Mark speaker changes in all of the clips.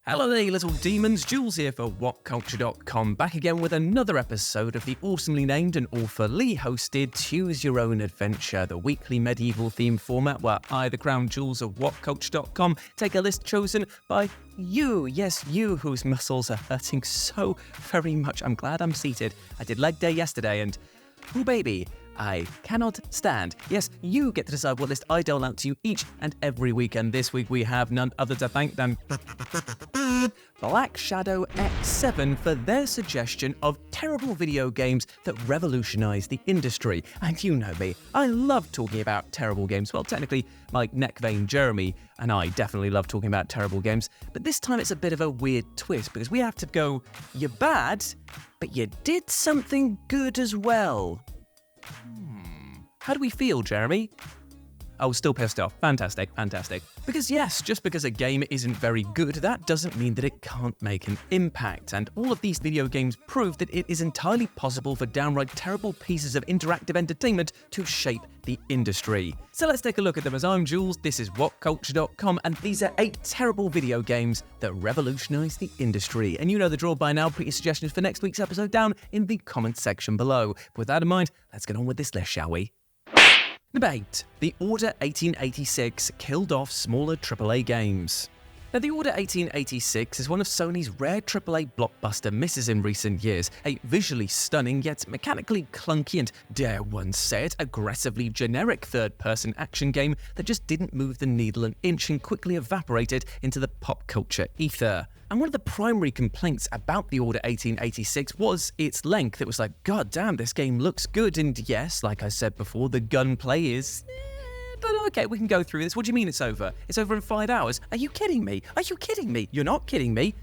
Speaker 1: Hello there, you little demons. Jules here for WhatCulture.com, back again with another episode of the awesomely named and awfully hosted Choose Your Own Adventure, the weekly medieval-themed format where I, the Crown Jules of WhatCulture.com, take a list chosen by you. Yes, you whose muscles are hurting so very much. I'm glad I'm seated. I did leg day yesterday and, oh baby, I cannot stand. Yes, you get to decide what list I dole out to you each and every week, and this week we have none other to thank than Black Shadow X7 for their suggestion of terrible video games that revolutionized the industry. And you know me, I love talking about terrible games. Well, technically, my neck vein Jeremy and I definitely love talking about terrible games, but this time it's a bit of a weird twist because we have to go, you're bad, but you did something good as well. How do we feel, Jeremy? Oh, still pissed off. Fantastic. Because yes, just because a game isn't very good, that doesn't mean that it can't make an impact. And all of these video games prove that it is entirely possible for downright terrible pieces of interactive entertainment to shape the industry. So let's take a look at them. As I'm Jules, this is WhatCulture.com, and these are 8 terrible video games that revolutionized the industry. And you know the drill by now. Put your suggestions for next week's episode down in the comments section below. But with that in mind, let's get on with this list, shall we? Number 8. The Order 1886 killed off smaller AAA games. Now, The Order 1886 is one of Sony's rare AAA blockbuster misses in recent years. A visually stunning yet mechanically clunky and, dare one say it, aggressively generic third-person action game that just didn't move the needle an inch and quickly evaporated into the pop culture ether. And one of the primary complaints about The Order 1886 was its length. It was like, god damn, this game looks good, and yes, like I said before, the gunplay is... but okay, we can go through this. What do you mean it's over? It's over in 5 hours? Are you kidding me? You're not kidding me?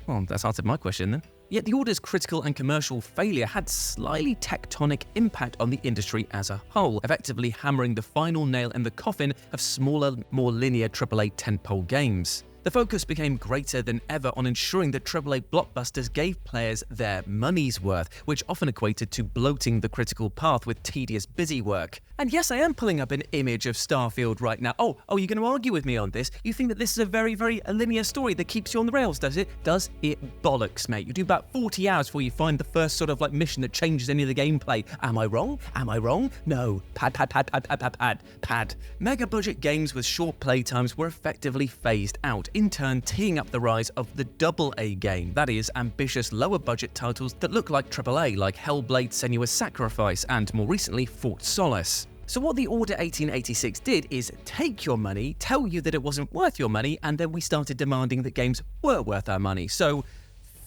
Speaker 1: Well, that's answered my question then. Yet The Order's critical and commercial failure had slightly tectonic impact on the industry as a whole, effectively hammering the final nail in the coffin of smaller, more linear AAA tentpole games. The focus became greater than ever on ensuring that AAA blockbusters gave players their money's worth, which often equated to bloating the critical path with tedious busy work. And yes, I am pulling up an image of Starfield right now. Oh, you're going to argue with me on this? You think that this is a very, very linear story that keeps you on the rails, does it? Does it bollocks, mate? You do about 40 hours before you find the first sort of mission that changes any of the gameplay. Am I wrong? No. Pad. Mega budget games with short playtimes were effectively phased out, in turn teeing up the rise of the AA game, that is, ambitious lower budget titles that look like AAA, like Hellblade: Senua's Sacrifice and, more recently, Fort Solace. So what The Order 1886 did is take your money, tell you that it wasn't worth your money, and then we started demanding that games were worth our money. So,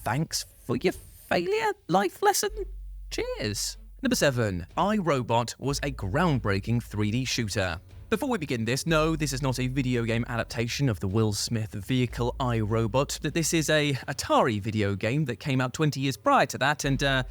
Speaker 1: thanks for your failure, life lesson. Cheers. Number 7. iRobot was a groundbreaking 3D shooter. Before we begin this, no, this is not a video game adaptation of the Will Smith vehicle iRobot. This is a Atari video game that came out 20 years prior to that, and, well,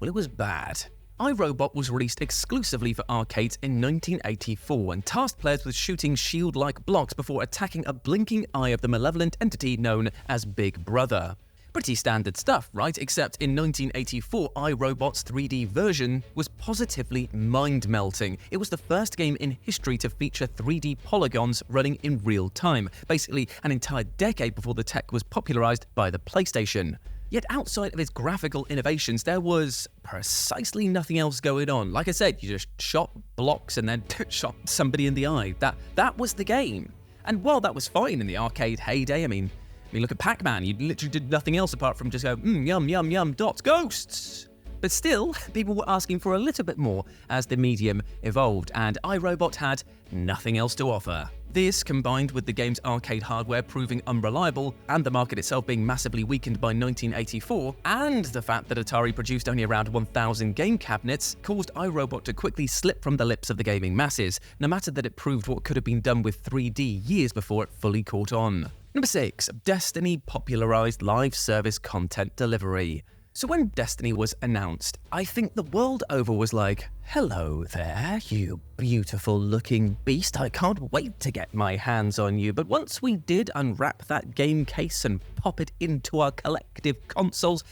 Speaker 1: it was bad. iRobot was released exclusively for arcades in 1984 and tasked players with shooting shield-like blocks before attacking a blinking eye of the malevolent entity known as Big Brother. Pretty standard stuff, right? Except in 1984, iRobot's 3D version was positively mind-melting. It was the first game in history to feature 3D polygons running in real time, basically an entire decade before the tech was popularized by the PlayStation. Yet outside of its graphical innovations, there was precisely nothing else going on. Like I said, you just shot blocks and then shot somebody in the eye. That was the game. And while that was fine in the arcade heyday, I mean, look at Pac-Man. You literally did nothing else apart from just go, yum, dots, ghosts. But still, people were asking for a little bit more as the medium evolved, and iRobot had nothing else to offer. This, combined with the game's arcade hardware proving unreliable, and the market itself being massively weakened by 1984, and the fact that Atari produced only around 1,000 game cabinets, caused iRobot to quickly slip from the lips of the gaming masses, no matter that it proved what could have been done with 3D years before it fully caught on. Number 6. Destiny popularized live service content delivery. So when Destiny was announced, I think the world over was like, hello there, you beautiful looking beast, I can't wait to get my hands on you. But once we did unwrap that game case and pop it into our collective consoles,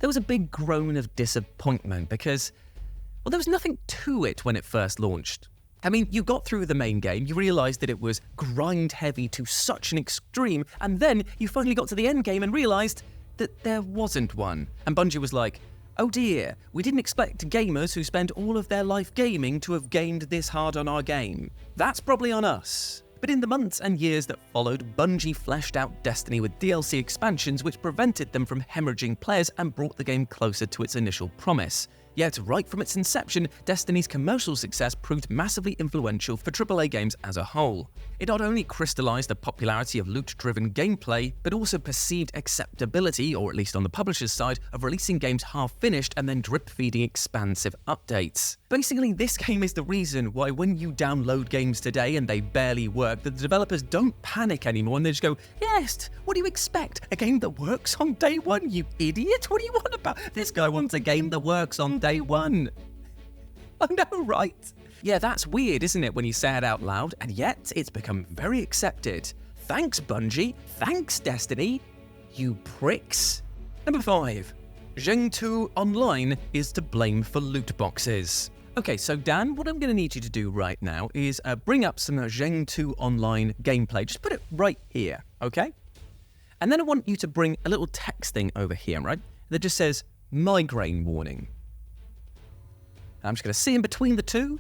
Speaker 1: there was a big groan of disappointment because, well, there was nothing to it when it first launched. I mean, you got through the main game, you realised that it was grind-heavy to such an extreme, and then you finally got to the end game and realised that there wasn't one. And Bungie was like, oh dear, we didn't expect gamers who spend all of their life gaming to have gamed this hard on our game. That's probably on us. But in the months and years that followed, Bungie fleshed out Destiny with DLC expansions which prevented them from hemorrhaging players and brought the game closer to its initial promise. Yet, right from its inception, Destiny's commercial success proved massively influential for AAA games as a whole. It not only crystallized the popularity of loot-driven gameplay, but also perceived acceptability, or at least on the publisher's side, of releasing games half-finished and then drip-feeding expansive updates. Basically, this game is the reason why when you download games today and they barely work, the developers don't panic anymore and they just go, yes, what do you expect? A game that works on day one, you idiot? What do you want about? This guy wants a game that works on day one. I know, right? Yeah, that's weird, isn't it, when you say it out loud, and yet it's become very accepted. Thanks, Bungie. Thanks, Destiny. You pricks. Number 5. Jenu Online is to blame for loot boxes. Okay, so Dan, what I'm going to need you to do right now is bring up some Jenu Online gameplay. Just put it right here, okay? And then I want you to bring a little text thing over here, right? That just says, migraine warning. I'm just going to see in between the two.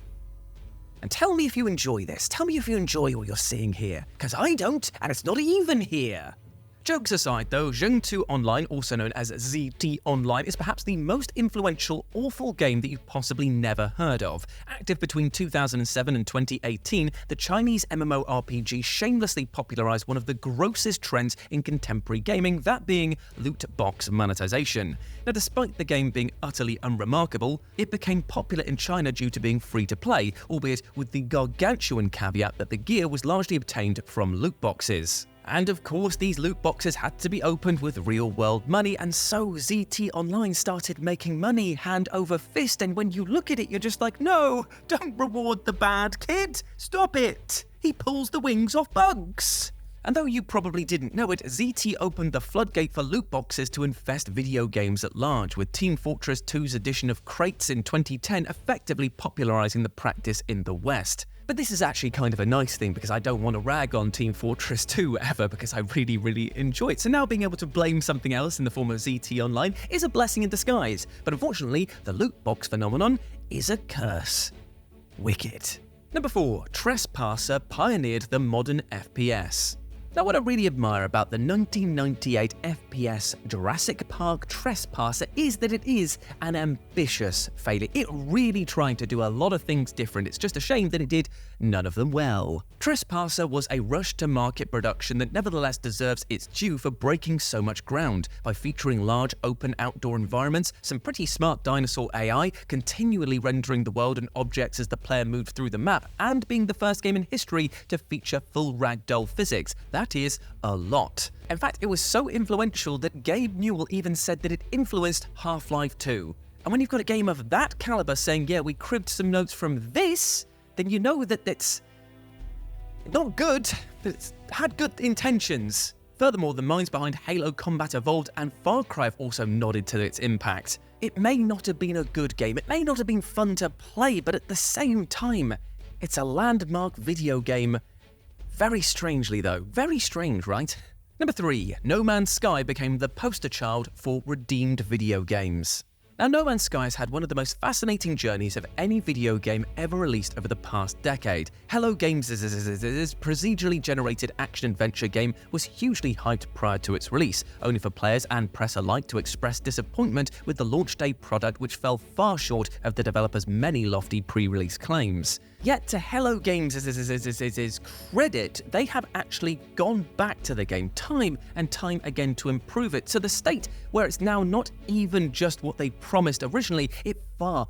Speaker 1: And tell me if you enjoy this. Tell me if you enjoy what you're seeing here. Because I don't, and it's not even here. Jokes aside though, Jenu Online, also known as ZT Online, is perhaps the most influential, awful game that you've possibly never heard of. Active between 2007 and 2018, the Chinese MMORPG shamelessly popularized one of the grossest trends in contemporary gaming, that being loot box monetization. Now, despite the game being utterly unremarkable, it became popular in China due to being free to play, albeit with the gargantuan caveat that the gear was largely obtained from loot boxes. And of course, these loot boxes had to be opened with real-world money, and so ZT Online started making money hand over fist, and when you look at it, you're just like, no, don't reward the bad kid, stop it, he pulls the wings off bugs. And though you probably didn't know it, ZT opened the floodgate for loot boxes to infest video games at large, with Team Fortress 2's edition of crates in 2010 effectively popularizing the practice in the West. But this is actually kind of a nice thing because I don't want to rag on Team Fortress 2 ever because I really enjoy it. So now being able to blame something else in the form of ZT Online is a blessing in disguise. But unfortunately, the loot box phenomenon is a curse. Wicked. Number 4. Trespasser pioneered the modern FPS. Now, what I really admire about the 1998 FPS Jurassic Park Trespasser is that it is an ambitious failure. It really tried to do a lot of things different. It's just a shame that it did none of them well. Trespasser was a rush-to-market production that nevertheless deserves its due for breaking so much ground by featuring large open outdoor environments, some pretty smart dinosaur AI, continually rendering the world and objects as the player moved through the map, and being the first game in history to feature full ragdoll physics. That is a lot. In fact, it was so influential that Gabe Newell even said that it influenced Half-Life 2. And when you've got a game of that caliber saying, yeah, we cribbed some notes from this, then you know that it's not good, but it's had good intentions. Furthermore, the minds behind Halo Combat Evolved and Far Cry have also nodded to its impact. It may not have been a good game, it may not have been fun to play, but at the same time, it's a landmark video game. Very strangely though, very strange, right? Number 3, No Man's Sky became the poster child for redeemed video games. Now, No Man's Sky has had one of the most fascinating journeys of any video game ever released over the past decade. Hello Games' procedurally generated action-adventure game was hugely hyped prior to its release, only for players and press alike to express disappointment with the launch day product which fell far short of the developer's many lofty pre-release claims. Yet, to Hello Games' credit, they have actually gone back to the game time and time again to improve it to the state where it's now not even just what they promised originally, it far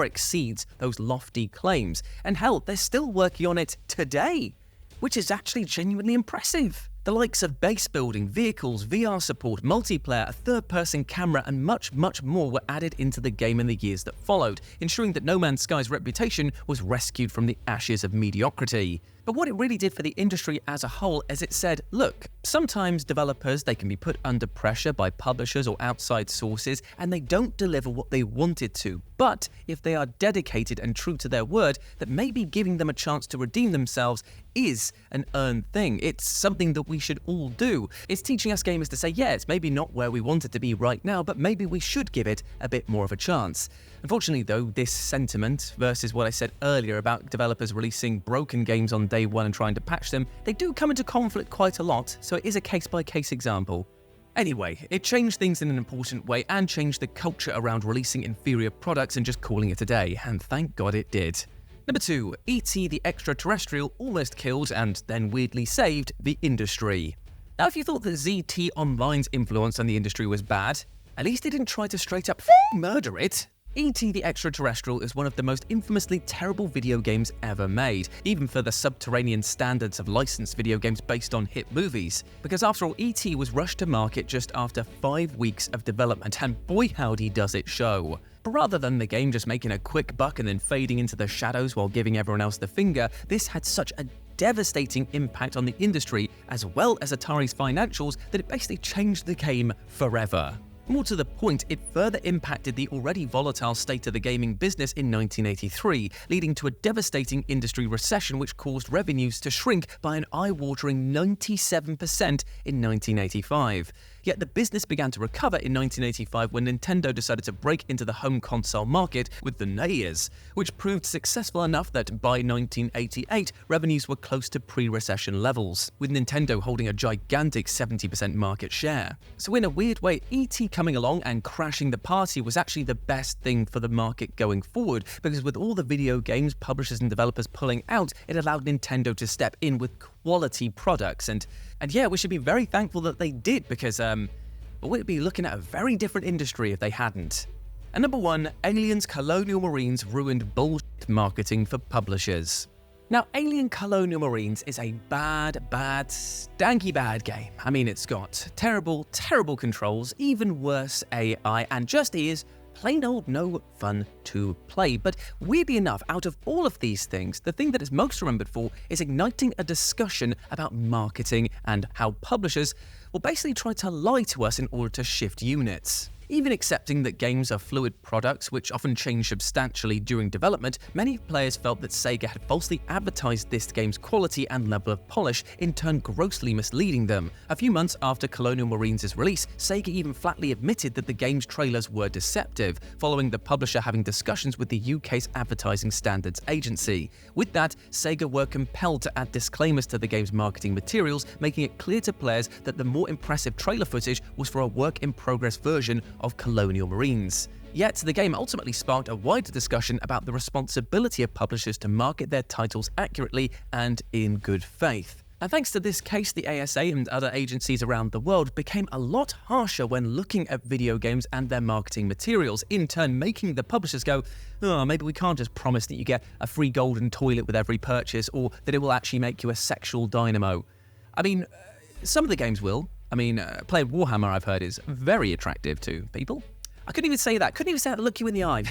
Speaker 1: exceeds those lofty claims. And hell, they're still working on it today, which is actually genuinely impressive. The likes of base building, vehicles, VR support, multiplayer, a third-person camera, and much more were added into the game in the years that followed, ensuring that No Man's Sky's reputation was rescued from the ashes of mediocrity. But what it really did for the industry as a whole is it said, look, sometimes developers, they can be put under pressure by publishers or outside sources and they don't deliver what they wanted to. But if they are dedicated and true to their word, that maybe giving them a chance to redeem themselves is an earned thing. It's something that we should all do. It's teaching us gamers to say, yeah, it's maybe not where we want it to be right now, but maybe we should give it a bit more of a chance. Unfortunately, though, this sentiment versus what I said earlier about developers releasing broken games on day one and trying to patch them, they do come into conflict quite a lot, so it is a case-by-case example. Anyway, it changed things in an important way and changed the culture around releasing inferior products and just calling it a day, and thank God it did. Number 2, E.T. the Extraterrestrial almost killed and then weirdly saved the industry. Now, if you thought that Jenu Online's influence on the industry was bad, at least they didn't try to straight up murder it. E.T. the Extraterrestrial is one of the most infamously terrible video games ever made, even for the subterranean standards of licensed video games based on hit movies. Because after all, E.T. was rushed to market just after 5 weeks of development, and boy howdy does it show. But rather than the game just making a quick buck and then fading into the shadows while giving everyone else the finger, this had such a devastating impact on the industry as well as Atari's financials that it basically changed the game forever. More to the point, it further impacted the already volatile state of the gaming business in 1983, leading to a devastating industry recession which caused revenues to shrink by an eye-watering 97% in 1985. Yet the business began to recover in 1985 when Nintendo decided to break into the home console market with the NES, which proved successful enough that by 1988, revenues were close to pre-recession levels, with Nintendo holding a gigantic 70% market share. So in a weird way, E.T. coming along and crashing the party was actually the best thing for the market going forward, because with all the video games, publishers and developers pulling out, it allowed Nintendo to step in with quality products. And yeah, we should be very thankful that they did, because we'd be looking at a very different industry if they hadn't. And number 1, Alien's Colonial Marines ruined bullshit marketing for publishers. Now, Alien Colonial Marines is a bad, stanky bad game. I mean, it's got terrible controls, even worse AI, and just is plain old no fun to play. But weirdly enough, out of all of these things, the thing that is most remembered for is igniting a discussion about marketing and how publishers will basically try to lie to us in order to shift units. Even accepting that games are fluid products which often change substantially during development, many players felt that Sega had falsely advertised this game's quality and level of polish, in turn grossly misleading them. A few months after Colonial Marines' release, Sega even flatly admitted that the game's trailers were deceptive, following the publisher having discussions with the UK's Advertising Standards Agency. With that, Sega were compelled to add disclaimers to the game's marketing materials, making it clear to players that the more impressive trailer footage was for a work-in-progress version of Colonial Marines. Yet, the game ultimately sparked a wider discussion about the responsibility of publishers to market their titles accurately and in good faith. And thanks to this case, the ASA and other agencies around the world became a lot harsher when looking at video games and their marketing materials, in turn making the publishers go, oh, maybe we can't just promise that you get a free golden toilet with every purchase, or that it will actually make you a sexual dynamo. I mean, some of the games will. I mean, playing Warhammer, I've heard, is very attractive to people. I couldn't even say that. Couldn't even say that to look you in the eye.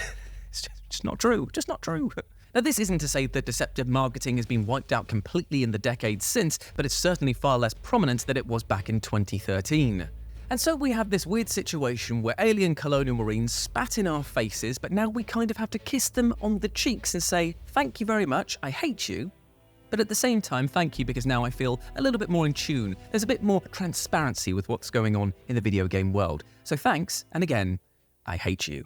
Speaker 1: It's just not true. Just not true. Now, this isn't to say that deceptive marketing has been wiped out completely in the decades since, but it's certainly far less prominent than it was back in 2013. And so we have this weird situation where Alien Colonial Marines spat in our faces, but now we kind of have to kiss them on the cheeks and say, thank you very much, I hate you. But at the same time, thank you, because now I feel a little bit more in tune. There's a bit more transparency with what's going on in the video game world. So thanks, and again, I hate you.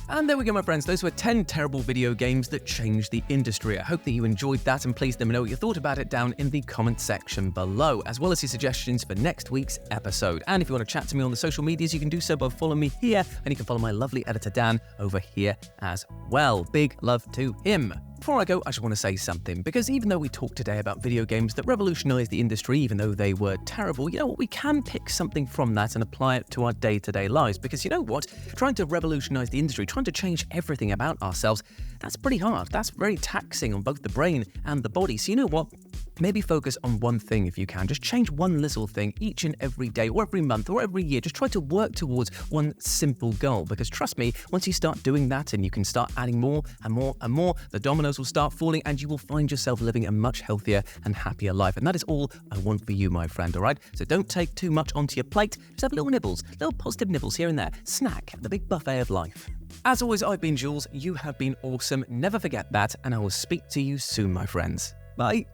Speaker 1: And there we go, my friends. Those were 10 terrible video games that changed the industry. I hope that you enjoyed that, and please let me know what you thought about it down in the comment section below, as well as your suggestions for next week's episode. And if you want to chat to me on the social medias, you can do so by following me here, and you can follow my lovely editor Dan over here as well. Big love to him. Before I go, I just want to say something, because even though we talked today about video games that revolutionized the industry, even though they were terrible, you know what, we can pick something from that and apply it to our day-to-day lives. Because you know what, trying to revolutionize the industry, trying to change everything about ourselves, that's pretty hard. That's very taxing on both the brain and the body. So you know what, maybe focus on one thing if you can. Just change one little thing each and every day or every month or every year. Just try to work towards one simple goal, because trust me, once you start doing that and you can start adding more and more and more, the dominoes will start falling and you will find yourself living a much healthier and happier life. And that is all I want for you, my friend, all right? So don't take too much onto your plate. Just have little nibbles, little positive nibbles here and there. Snack, the big buffet of life. As always, I've been Jules. You have been awesome. Never forget that, and I will speak to you soon, my friends. Bye.